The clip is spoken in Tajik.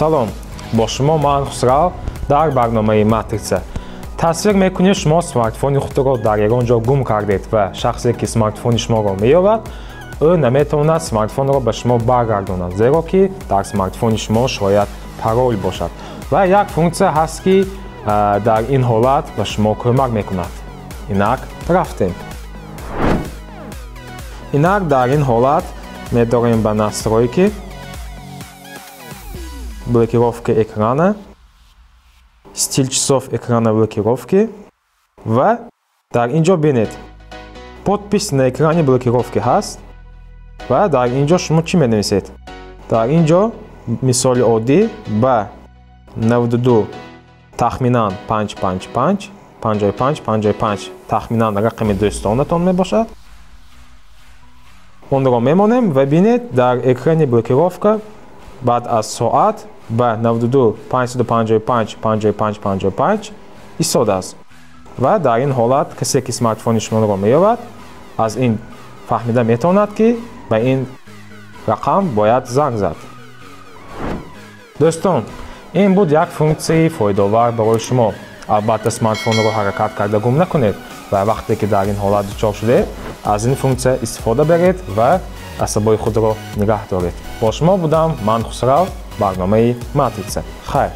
салом, бо шумо ман Хусрав дар барномаи Матрица. Тасвир мекунед шумо смартфони худро дар ягон ҷо гум кардед ва шахсе ки смартфони шуморо меёрад, ӯ наметавонад смартфонро ба шумо баргардонад, зеро ки дар смартфони шумо шояд парол бошад. Ва як функсия ҳаст ки дар ин ҳолат ба шумо кӯмак мекунад. Инак рафтем. Инак дар ин ҳолат медорем ба настройки, блокировка экрана, стил часов экрана блокировки ва дар инҷо бинед подпис на экрани блокировки ҳаст ва дар инҷо шумо чӣ менависед? Дар инҷо мисоли оддӣ ба 92 тахминан 555 55 тахминан рақами дӯстонатон мебошад. Онро мемонем ва бинед дар экрани блокировка баъд аз соат ба 92 555 55 55 истода аст. Ва дар ин ҳолат касе ки смартфони шуморо меёрад, аз ин фаҳмида метавонад ки ба ин рақам бояд занг зад. Дӯстон, ин буд як функсияи фоидовар барои шумо. Албатта смартфонро ҳаракат карда гум накунед ва вақте ки дар ин ҳолат дучор шудед, аз ин функсия истифода беред ва асабои худро нигаҳ доред. Бо шумо будам ман Хусрав, барномаи Матрица. Хайр!